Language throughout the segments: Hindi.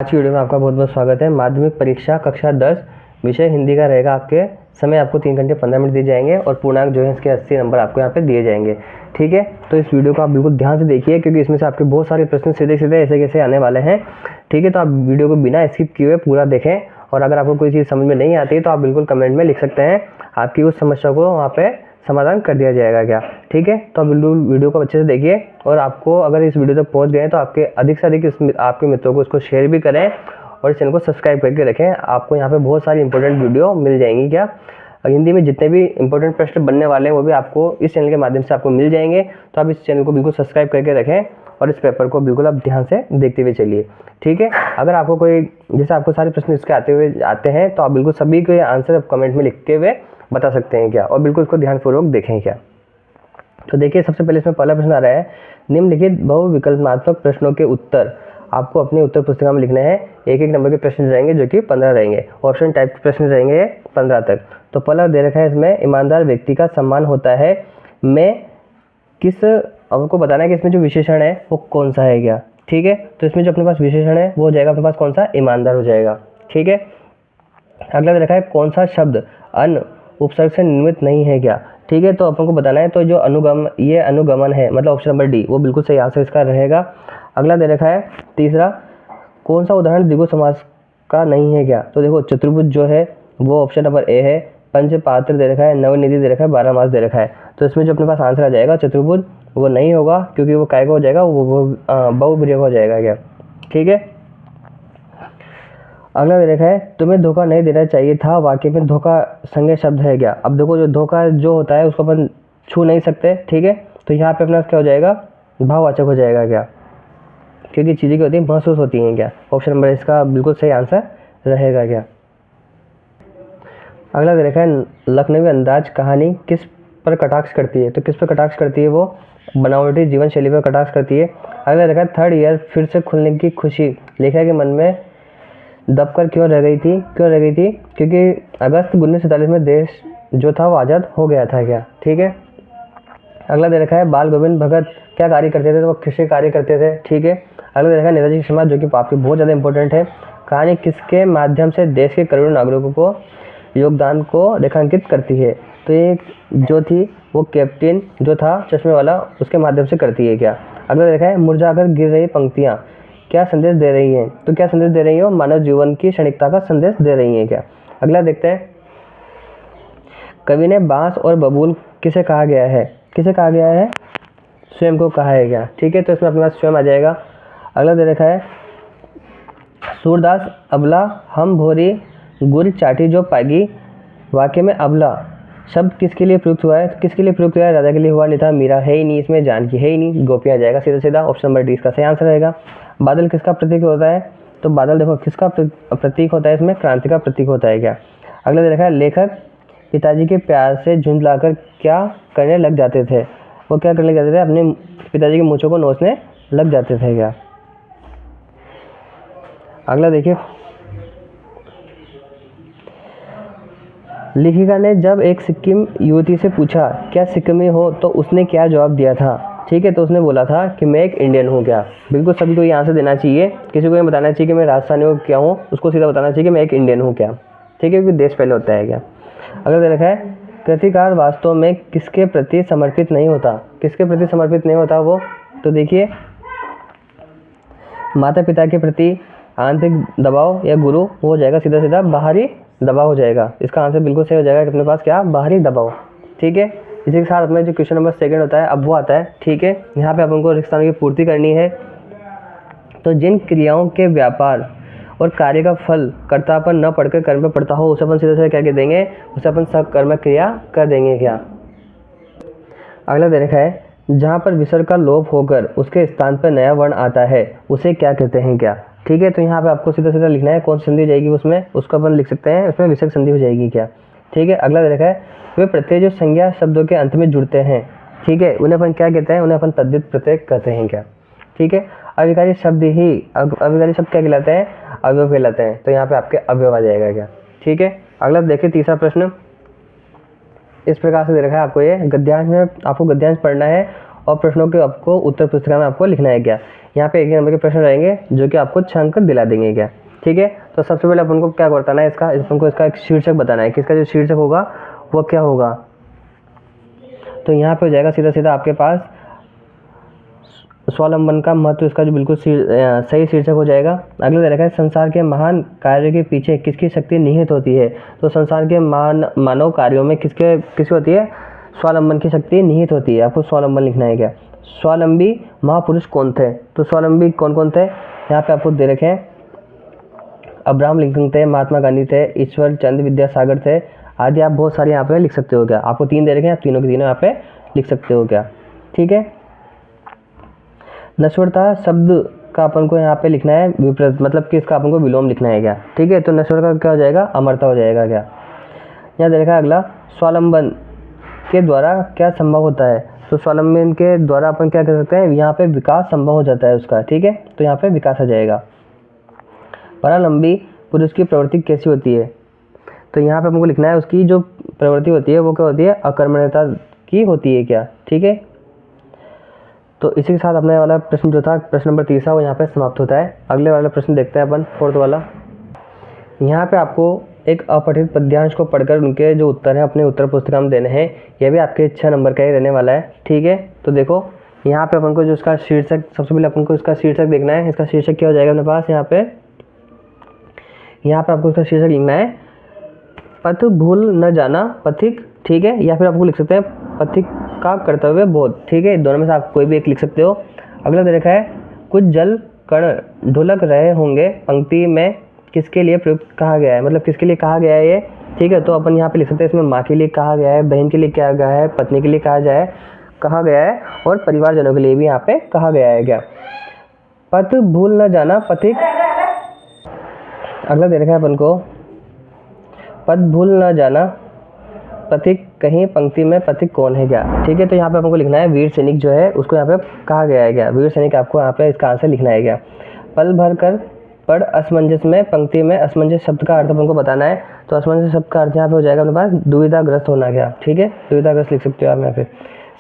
आज की वीडियो में आपका बहुत बहुत स्वागत है। माध्यमिक परीक्षा कक्षा 10 विषय हिंदी का रहेगा। आपके समय आपको 3 घंटे 15 मिनट दिए जाएंगे और पूर्णांक जो है इसके 80 नंबर आपको यहाँ पे दिए जाएंगे। ठीक है, तो इस वीडियो को आप बिल्कुल ध्यान से देखिए क्योंकि इसमें से आपके बहुत सारे प्रश्न सीधे सीधे ऐसे कैसे आने वाले हैं। ठीक है, तो आप वीडियो को बिना स्किप किए हुए पूरा देखें और अगर आपको कोई चीज़ समझ में नहीं आती है तो आप बिल्कुल कमेंट में लिख सकते हैं, आपकी उस समस्या को वहाँ पे समाधान कर दिया जाएगा क्या। ठीक है, तो आप बिल्कुल वीडियो को अच्छे से देखिए और आपको अगर इस वीडियो तक पहुँच गए तो आपके अधिक से अधिक आपके मित्रों को इसको शेयर भी करें और इस चैनल को सब्सक्राइब करके रखें। आपको यहाँ पे बहुत सारी इंपॉर्टेंट वीडियो मिल जाएंगी क्या। हिंदी में जितने भी इंपॉर्टेंट प्रश्न बनने वाले हैं वो भी आपको इस चैनल के माध्यम से आपको मिल जाएंगे। तो आप इस चैनल को बिल्कुल सब्सक्राइब करके रखें और इस पेपर को बिल्कुल आप ध्यान से देखते हुए चलिए। ठीक है, अगर आपको कोई जैसे आपको सारे प्रश्न इसके आते हैं तो आप बिल्कुल सभी के आंसर आप कमेंट में लिखते हुए बता सकते हैं क्या और बिल्कुल इसको ध्यानपूर्वक देखें क्या। तो देखिए, सबसे पहले इसमें पहला प्रश्न आ रहा है, निम्नलिखित बहुविकल्पात्मक प्रश्नों के उत्तर आपको अपनी उत्तर पुस्तिका में लिखना है। एक एक नंबर के प्रश्न रहेंगे जो कि 15 रहेंगे। ऑप्शन टाइप के प्रश्न रहेंगे 15 तक। तो पहला दे रखा है इसमें, ईमानदार व्यक्ति का सम्मान होता है मैं किस, आपको बताना है कि इसमें जो विशेषण है वो कौन सा है क्या। ठीक है, तो इसमें जो अपने पास विशेषण है वो हो जाएगा अपने पास कौन सा, ईमानदार हो जाएगा। ठीक है, अगला दे रखा है, कौन सा शब्द अन उपसर्ग से निर्मित नहीं है क्या। ठीक है, तो अपन को बताना है तो जो ये अनुगमन है मतलब ऑप्शन नंबर डी वो बिल्कुल सही आंसर इसका रहेगा। अगला दे रखा है तीसरा, कौन सा उदाहरण द्विगु समास का नहीं है क्या। तो देखो, चतुर्भुज जो है वो ऑप्शन नंबर ए है, पंचपात्र दे रखा है, नवनिधि दे रखा है, 12 मास दे रखा है। तो इसमें जो अपने पास आंसर आ जाएगा चतुर्भुज वो नहीं होगा क्योंकि वो काय का हो जाएगा, वो बहुब्रीहि हो जाएगा क्या। ठीक है, अगला दे रखा है, तुम्हें धोखा नहीं देना चाहिए था वाक्य में धोखा संज्ञा शब्द है क्या। अब देखो, जो धोखा जो होता है उसको अपन छू नहीं सकते। ठीक है, तो यहाँ पे अपना क्या हो जाएगा, भाववाचक हो जाएगा क्या, क्योंकि चीज़ें क्या होती हैं, महसूस होती हैं क्या। ऑप्शन नंबर इसका बिल्कुल सही आंसर रहेगा क्या। अगला दे रखा है, लखनवी अंदाज कहानी किस पर कटाक्ष करती है। तो किस पर कटाक्ष करती है, वो बनावटी जीवन शैली पर कटाक्ष करती है। अगला देखा है, थर्ड ईयर फिर से खुलने की खुशी लेखक के मन में दबकर क्यों रह गई थी, क्योंकि अगस्त 1947 में देश जो था वो आज़ाद हो गया था क्या। ठीक है, अगला दे रखा है, बाल गोविंद भगत क्या कार्य करते थे, तो वो कृषि कार्य करते थे। ठीक है, अगला दे रखा है, नेताजी की समाज जो कि आपकी बहुत ज़्यादा इंपॉर्टेंट है, कहानी किसके माध्यम से देश के करोड़ों नागरिकों को योगदान को रेखांकित करती है। तो ये जो थी वो कैप्टन जो था चश्मे वाला उसके माध्यम से करती है क्या। अगला देखा है, मुरझाकर गिर रही पंक्तियाँ क्या संदेश दे रही हैं। तो क्या संदेश दे रही है, मानव जीवन की क्षणिकता का संदेश दे रही हैं क्या। अगला देखते हैं, कवि ने बांस और बबूल किसे कहा गया है, स्वयं को कहा है क्या। ठीक है, तो इसमें अपने पास स्वयं आ जाएगा। अगला दे रखा है, सूरदास अबला हम भोरी गुर चाटी जो पागी, वाक्य में अबला शब्द किसके लिए प्रयुक्त हुआ है, किसके लिए प्रयुक्त हुआ है, राजा के लिए हुआ, नहीं था, मीरा है ही नहीं, इसमें जानकी है ही नहीं, गोपियाँ जाएगा सीधा सीधा। ऑप्शन नंबर डी इसका सही आंसर रहेगा। बादल किसका प्रतीक होता है, तो बादल देखो किसका प्रतीक होता है, इसमें क्रांति का प्रतीक होता है क्या। अगला देखा है, लेखक पिताजी के प्यार से झुंझलाकर क्या करने लग जाते थे, वो क्या करने लग जाते थे, अपने पिताजी के मूंछों को नोचने लग जाते थे क्या। अगला देखिए, लेखिका ने जब एक सिक्किम युवती से पूछा क्या सिक्किमी हो, तो उसने क्या जवाब दिया था। ठीक है, तो उसने बोला था कि मैं एक इंडियन हूँ क्या। बिल्कुल सभी को ये आंसर देना चाहिए, किसी को ये बताना चाहिए कि मैं राजस्थानी हूँ क्या हूँ, उसको सीधा बताना चाहिए कि मैं एक इंडियन हूँ क्या। ठीक है, क्योंकि देश पहले होता है क्या। अगर दे रखा है, कृतिकार वास्तव में किसके प्रति समर्पित नहीं होता, वो तो देखिए, माता पिता के प्रति, आंतरिक दबाव या गुरु, वो हो जाएगा सीधा सीधा बाहरी दबाव हो जाएगा। इसका आंसर बिल्कुल सही हो जाएगा कि अपने पास क्या, बाहरी दबाव। ठीक है, इसी के साथ अपने जो क्वेश्चन नंबर 2 होता है अब वो आता है। ठीक है, यहाँ पे अपन को रिश्तानों की पूर्ति करनी है। तो जिन क्रियाओं के व्यापार और कार्य का फल कर्ता पर न पढ़कर कर्म पर पड़ता हो उसे अपन सीधा सीधा क्या कह देंगे, उसे अपन सकर्मक क्रिया कर देंगे क्या। अगला दे रखा है, जहाँ पर विसर्ग का लोप होकर उसके स्थान पर नया वर्ण आता है उसे क्या कहते हैं क्या। ठीक है, तो यहाँ पे आपको सीधा सीधा लिखना है कौन सी संधि हो जाएगी उसमें, उसको अपन लिख सकते हैं, उसमें विसर्ग संधि हो जाएगी क्या। ठीक है, अगला देखा है, वे प्रत्यय जो संज्ञा शब्दों के अंत में जुड़ते हैं, ठीक है, उन्हें अपन क्या कहते हैं, उन्हें अपन तद्धित प्रत्यय कहते हैं क्या। ठीक है, अविकारी शब्द क्या कहलाते हैं, अवयव कहलाते हैं। तो यहाँ पे आपके अवयव आ जाएगा क्या। ठीक है, अगला देखिए तीसरा प्रश्न इस प्रकार से दे रखा है आपको, ये गद्यांश में आपको गद्यांश पढ़ना है और प्रश्नों के आपको उत्तर पुस्तिका में आपको लिखना है क्या। यहाँ पे 1 नंबर के प्रश्न रहेंगे जो कि आपको 6 अंक दिला देंगे क्या। ठीक है, तो सबसे पहले अपन को क्या बताना है, अपन को इसका एक शीर्षक बताना है कि इसका जो शीर्षक होगा वो क्या होगा। तो यहाँ पे हो जाएगा सीधा सीधा आपके पास स्वावलंबन का महत्व, इसका जो बिल्कुल सही शीर्षक हो जाएगा। अगला दे रखा है संसार के महान कार्य के पीछे किसकी शक्ति निहित होती है। तो संसार के मानव कार्यों में किसकी होती है, स्वावलंबन की शक्ति निहित होती है। आपको स्वावलंबन लिखना है क्या। स्वावलंबी महापुरुष कौन थे, तो स्वावलंबी कौन कौन थे यहाँ पे आपको दे रखे हैं। अब्राहम लिंकन थे, महात्मा गांधी थे, ईश्वर चंद्र विद्यासागर थे आदि। आप बहुत सारे यहाँ पे लिख सकते हो क्या। आपको 3 दे रखे हैं, आप तीनों के तीनों यहाँ पे लिख सकते हो क्या। ठीक है, नश्वरता शब्द का अपन को यहाँ पे लिखना है विपरीत, मतलब कि इसका अपन को विलोम लिखना है क्या। ठीक है, तो नश्वर का क्या हो जाएगा, अमरता हो जाएगा क्या। यहाँ देखा अगला, स्वावलंबन के द्वारा क्या संभव होता है। तो स्वावलंबन के द्वारा अपन क्या कर सकते हैं, यहाँ पे विकास संभव हो जाता है उसका। ठीक है, तो यहाँ पे विकास आ जाएगा। परावलंबी पुरुष की प्रवृत्ति कैसी होती है, तो यहाँ पे हमको लिखना है उसकी जो प्रवृत्ति होती है वो क्या होती है, अकर्मण्यता की होती है क्या। ठीक है, तो इसी के साथ अपने वाला प्रश्न जो था प्रश्न नंबर 30 वो यहाँ पे समाप्त होता है। अगले वाला प्रश्न देखते हैं अपन, 4th वाला। यहाँ पे आपको एक अपठित पद्यांश को पढ़कर उनके जो उत्तर हैं अपने उत्तर पुस्तिका में देने हैं। यह भी आपके 6 नंबर का ही रहने वाला है। ठीक है, तो देखो यहाँ पे अपन को जो उसका शीर्षक, सबसे पहले अपन को इसका शीर्षक देखना है। इसका शीर्षक क्या हो जाएगा अपने पास, यहाँ पे आपको इसका शीर्षक लिखना है पथ भूल न जाना पथिक। ठीक है, या फिर आपको लिख सकते हैं पथिक का कर्तव्य बोध। ठीक है, दोनों में से आप कोई भी एक लिख सकते हो। अगला दे रखा है कुछ जल कण ढुलक रहे होंगे पंक्ति में किसके लिए प्रयुक्त कहा गया है, मतलब किसके लिए कहा गया है ये। ठीक है, तो अपन यहाँ पे लिख सकते हैं इसमें माँ के लिए कहा गया है, बहन के लिए कहा गया है, पत्नी के लिए कहा गया है और परिवारजनों के लिए भी यहाँ पे कहा गया है क्या। पथ भूल न जाना पथिक। अगला दे रखा है अपन को पथ भूल न जाना पथिक कहीं पंक्ति में पथिक कौन है क्या। ठीक है, तो यहाँ पे आपको लिखना है वीर सैनिक जो है उसको यहाँ पे कहा गया है क्या। वीर सैनिक आपको यहाँ पे इसका आंसर लिखना है क्या। पल भर कर पढ़ असमंजस में पंक्ति में असमंजस शब्द का अर्थ अपन को बताना है। तो असमंजस शब्द का अर्थ यहाँ पे हो जाएगा अपने पास दुविधाग्रस्त होना क्या। ठीक है, दुविधाग्रस्त लिख सकते हो आप यहाँ पे।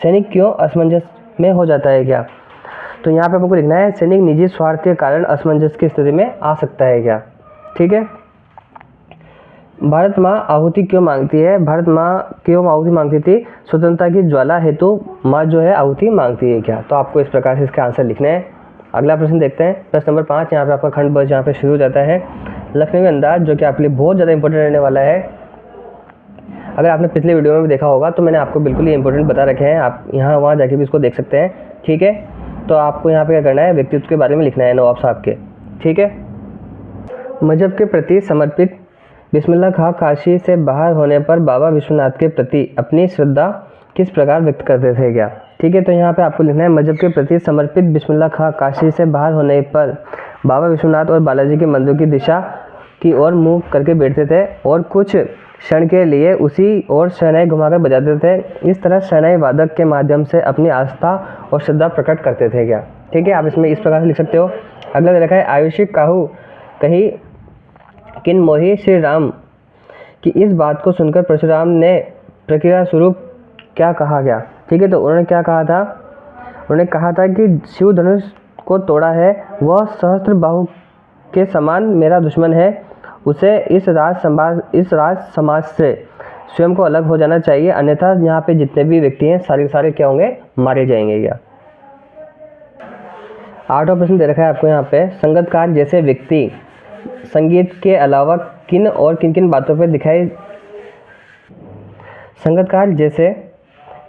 सैनिक क्यों असमंजस में हो जाता है क्या, तो यहाँ पे आपको लिखना है सैनिक निजी स्वार्थ के कारण असमंजस की स्थिति में आ सकता है क्या। ठीक है, भारत माँ आहुति क्यों मांगती है, भारत माँ क्यों आहुति मांगती थी, स्वतंत्रता की ज्वाला हेतु माँ जो है आहुति मांगती है क्या। तो आपको इस प्रकार से इसके आंसर लिखने हैं। अगला प्रश्न देखते हैं, प्रश्न नंबर 5। यहाँ पे आपका खंड बस यहाँ पे शुरू हो जाता है लखनवी अंदाज, जो कि आपके लिए बहुत ज़्यादा इंपॉर्टेंट रहने वाला है। अगर आपने पिछले वीडियो में भी देखा होगा तो मैंने आपको बिल्कुल ही इंपॉर्टेंट बता रखे हैं, आप यहाँ वहाँ जाके भी इसको देख सकते हैं। ठीक है, तो आपको यहाँ पे क्या करना है, व्यक्तित्व के बारे में लिखना है नवाब साहब के। ठीक है, मजहब के प्रति समर्पित बिस्मिल्लाह खां काशी से बाहर होने पर बाबा विश्वनाथ के प्रति अपनी श्रद्धा किस प्रकार व्यक्त करते थे क्या। ठीक है, तो यहाँ पे आपको लिखना है मजहब के प्रति समर्पित बिस्मिल्लाह खां काशी से बाहर होने पर बाबा विश्वनाथ और बालाजी के मंदिर की दिशा की ओर मुँह करके बैठते थे और कुछ क्षण के लिए उसी ओर शहनाई घुमाकर बजाते थे। इस तरह शहनाई वादक के माध्यम से अपनी आस्था और श्रद्धा प्रकट करते थे क्या। ठीक है, आप इसमें इस प्रकार से लिख सकते हो। अगला लिखा है आयुषी काहू कही किन मोही श्री राम कि इस बात को सुनकर परशुराम ने प्रक्रिया स्वरूप क्या कहा गया। ठीक है, तो उन्होंने क्या कहा था, उन्होंने कहा था कि शिव धनुष को तोड़ा है वह सहस्त्र बाहु के समान मेरा दुश्मन है, उसे इस राज समाज से स्वयं को अलग हो जाना चाहिए, अन्यथा यहाँ पे जितने भी व्यक्ति हैं सारे क्या होंगे, मारे जाएंगे क्या। 8वां प्रश्न दे रखा है आपको यहाँ पे संगीतकार जैसे व्यक्ति संगीत के अलावा किन और किन किन बातों पर दिखाई, संगीतकार जैसे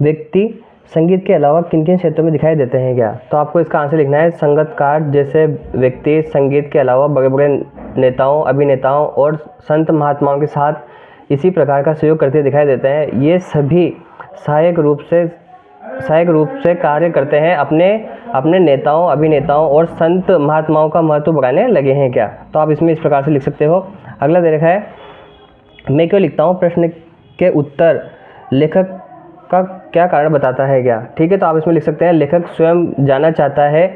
व्यक्ति संगीत के अलावा किन किन क्षेत्रों में दिखाई देते हैं क्या। तो आपको इसका आंसर लिखना है संगीतकार जैसे व्यक्ति संगीत के अलावा बड़े बड़े नेताओं, अभिनेताओं और संत महात्माओं के साथ इसी प्रकार का सहयोग करते दिखाई देते हैं। ये सभी सहायक रूप से कार्य करते हैं, अपने नेताओं, अभिनेताओं और संत महात्माओं का महत्व बढ़ाने लगे हैं क्या। तो आप इसमें इस प्रकार से लिख सकते हो। अगला दे रखा है मैं क्यों लिखता हूँ, प्रश्न के उत्तर लेखक का क्या कारण बताता है क्या। ठीक है, तो आप इसमें लिख सकते हैं लेखक स्वयं जानना चाहता है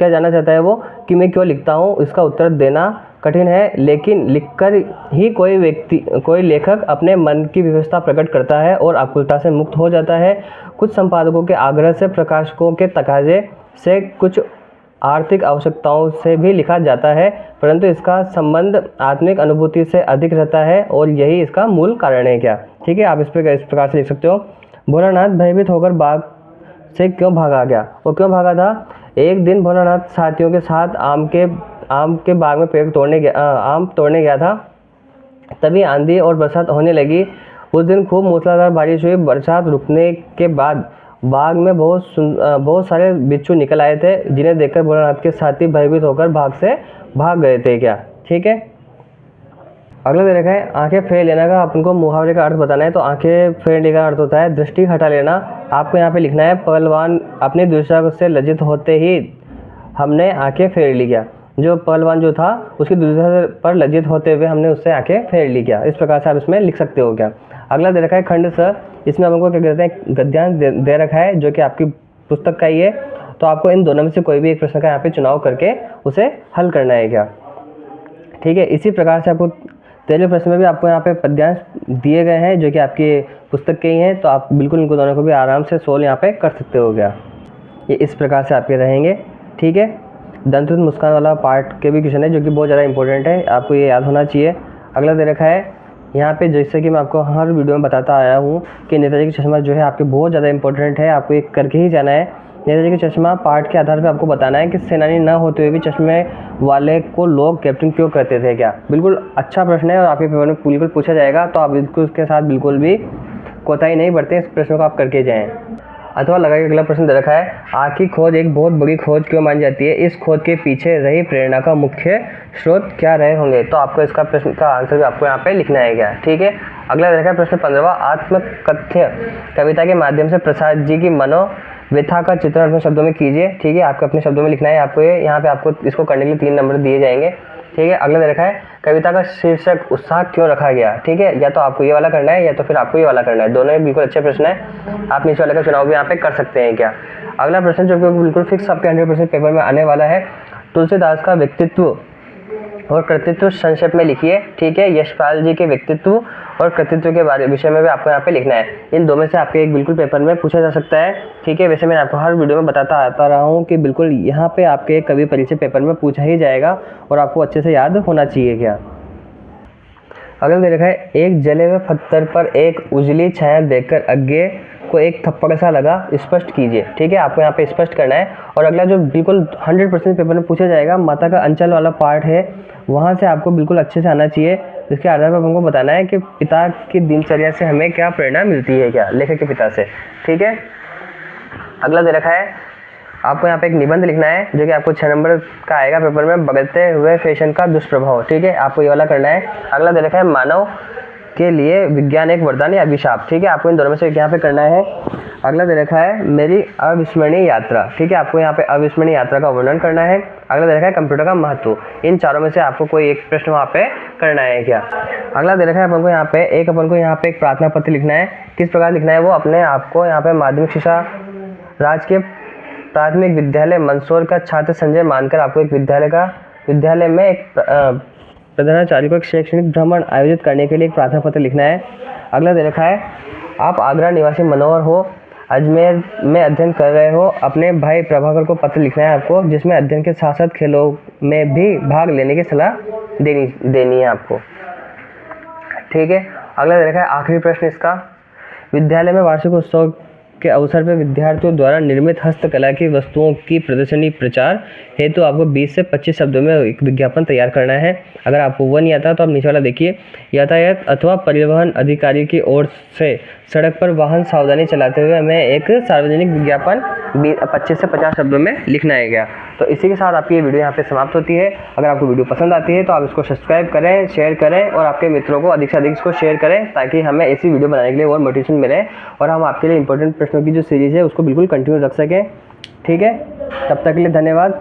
क्या जानना चाहता है वो कि मैं क्यों लिखता हूँ, इसका उत्तर देना कठिन है, लेकिन लिखकर ही कोई लेखक अपने मन की विशेषता प्रकट करता है और आकुलता से मुक्त हो जाता है। कुछ संपादकों के आग्रह से, प्रकाशकों के तकाजे से, कुछ आर्थिक आवश्यकताओं से भी लिखा जाता है, परंतु इसका संबंध आत्मिक अनुभूति से अधिक रहता है और यही इसका मूल कारण है। क्या, ठीक है, आप इस प्रकार से लिख सकते हो। भोलानाथ भयभीत होकर बाग से क्यों भागा गया? वो क्यों भागा था? एक दिन भोलानाथ साथियों के साथ आम के बाग में आम तोड़ने गया था। तभी आंधी और बरसात होने लगी। उस दिन खूब मूसलाधार बारिश हुई। बरसात रुकने के बाद बाग में बहुत सारे बिच्छू निकल आए थे, जिन्हें देखकर भोलानाथ के साथी भयभीत होकर भाग गए थे। क्या, ठीक है। अगला दे रखा है आंखें फेर लेना का अपन को मुहावरे का अर्थ बताना है। तो आंखें फेर लेने का अर्थ होता है दृष्टि हटा लेना। आपको यहाँ पे लिखना है पहलवान अपनी दुर्दशा से लज्जित होते ही हमने आंखें फेर ली। गया, जो पहलवान जो था उसकी दुर्दशा पर लज्जित होते हुए हमने उससे आंखें फेर ली। क्या, इस प्रकार से आप इसमें लिख सकते हो। क्या, अगला दे रखा है खंड स। इसमें हमको क्या कहते हैं गद्यांश दे रखा है, जो कि आपकी पुस्तक का ही है। तो आपको इन दोनों में से कोई भी एक प्रश्न का यहाँ पे चुनाव करके उसे हल करना है। क्या, ठीक है। इसी प्रकार से आपको 13वें प्रश्न में भी आपको यहाँ पे पद्यांश दिए गए हैं, जो कि आपकी पुस्तक के ही हैं। तो आप बिल्कुल इनको दोनों को भी आराम से सोल्व यहाँ पे कर सकते हो। क्या, ये इस प्रकार से आपके रहेंगे, ठीक है। दंत मुस्कान वाला पार्ट के भी क्वेश्चन है, जो कि बहुत ज़्यादा इंपॉर्टेंट है, आपको ये याद होना चाहिए। अगला दे रखा है यहाँ पे, जैसे कि मैं आपको हर वीडियो में बताता आया हूँ कि नेताजी का चश्मा जो है आपके बहुत ज़्यादा इंपॉर्टेंट है, आपको ये करके ही जाना है। नेताजी का चश्मा पार्ट के आधार पर आपको बताना है कि सेनानी न होते हुए भी चश्मे वाले को लोग कैप्टन क्यों कहते थे। क्या, बिल्कुल अच्छा प्रश्न है और आपके पेपर में बिल्कुल पूछा जाएगा। तो आप बिल्कुल उसके साथ बिल्कुल भी कोताही नहीं बरतें, इस प्रश्न को आप करके जाएँ। अथवा लगा के अगला प्रश्न दे रखा है आग की खोज एक बहुत बड़ी खोज क्यों मानी जाती है? इस खोज के पीछे रही प्रेरणा का मुख्य स्रोत क्या रहे होंगे? तो आपको इसका प्रश्न का आंसर भी आपको यहाँ पे लिखना है। क्या, ठीक है। अगला दे रखा है प्रश्न 15वां आत्मकथ्य कविता के माध्यम से प्रसाद जी की मनोव्यथा का चित्रण अपने शब्दों में कीजिए। ठीक है, आपको अपने शब्दों में लिखना है। आपको यहाँ पे आपको इसको करने के लिए 3 नंबर दिए जाएंगे। ठीक है। अगला दे रखा है कविता का शीर्षक उत्साह क्यों रखा गया? ठीक है, या तो आपको ये वाला करना है या तो फिर आपको ये वाला करना है, दोनों ही बिल्कुल अच्छे प्रश्न है। आप नीचे वाले का चुनाव भी यहाँ पे कर सकते हैं। क्या, अगला प्रश्न जो कि बिल्कुल फिक्स आपके 100% पेपर में आने वाला है, तुलसीदास का व्यक्तित्व और कृतित्व संक्षेप में लिखिए। ठीक है, यशपाल जी के व्यक्तित्व और कृतित्व के विषय में भी आपको यहाँ पे लिखना है। इन दो में से आपके एक बिल्कुल पेपर में पूछा जा सकता है। ठीक है, वैसे मैं आपको हर वीडियो में बताता आता रहा हूँ कि बिल्कुल यहाँ पे आपके कवि परिचय पेपर में पूछा ही जाएगा और आपको अच्छे से याद होना चाहिए। क्या, अगला दे रखा है एक जले हुए पत्थर पर एक उजली छाया देखकर अज्ञे को एक थप्पड़ सा लगा, स्पष्ट कीजिए। ठीक है, आपको यहाँ पे स्पष्ट करना है। और अगला जो बिल्कुल 100% पेपर में पूछा जाएगा, माता का अंचल वाला पार्ट है, वहाँ से आपको बिल्कुल अच्छे से आना चाहिए। इसके आधार पर हमको बताना है कि पिता की दिनचर्या से हमें क्या प्रेरणा मिलती है, क्या लेखक के पिता से। ठीक है, अगला दे रखा है आपको यहाँ पे एक निबंध लिखना है, जो कि आपको 6 नंबर का आएगा पेपर में, बदलते हुए फैशन का दुष्प्रभाव। ठीक है, आपको ये वाला करना है। अगला दे रखा है मानव के लिए विज्ञान एक वरदान या अभिशाप। ठीक है, आपको इन दोनों में से यहाँ पे करना है। अगला दे रखा है मेरी अविस्मरणीय यात्रा। ठीक है, आपको यहाँ पे अविस्मरणीय यात्रा का वर्णन करना है। अगला दे रखा है कंप्यूटर का महत्व। इन चारों में से आपको कोई एक प्रश्न वहाँ पे करना है। क्या, अगला दे रखा है अपन को यहाँ पे एक प्रार्थना पत्र लिखना है। किस प्रकार लिखना है वो अपने आपको यहाँ पे माध्यमिक शिक्षा राजकीय प्राथमिक विद्यालय मंदसौर का छात्र संजय मानकर आपको एक विद्यालय में एक प्रधानाचार्य को एक शैक्षणिक भ्रमण आयोजित करने के लिए एक प्रार्थना पत्र लिखना है। अगला दे रखा है आप आगरा निवासी मनोहर हो, अजमेर में अध्ययन कर रहे हो, अपने भाई प्रभाकर को पत्र लिखना है आपको, जिसमें अध्ययन के साथ साथ खेलों में भी भाग लेने की सलाह देनी है आपको। ठीक है, अगला दे रखा है आखिरी प्रश्न इसका, विद्यालय में वार्षिक उत्सव के अवसर पर विद्यार्थियों द्वारा निर्मित हस्तकला की वस्तुओं की प्रदर्शनी प्रचार हेतु आपको 20 से 25 शब्दों में एक विज्ञापन तैयार करना है। अगर आपको वो नहीं आता तो आप नीचे वाला देखिए, यातायात अथवा परिवहन अधिकारी की ओर से सड़क पर वाहन सावधानी चलाते हुए हमें एक सार्वजनिक विज्ञापन 25 से 50 शब्दों में लिखना है। क्या, तो इसी के साथ आपकी ये वीडियो यहाँ पे समाप्त होती है। अगर आपको वीडियो पसंद आती है तो आप इसको सब्सक्राइब करें, शेयर करें और आपके मित्रों को अधिक से अधिक इसको शेयर करें, ताकि हमें ऐसी वीडियो बनाने के लिए और मोटिवेशन मिले और हम आपके लिए इंपॉर्टेंट प्रश्नों की जो सीरीज़ है उसको बिल्कुल कंटिन्यू रख सकें। ठीक है, तब तक के लिए धन्यवाद।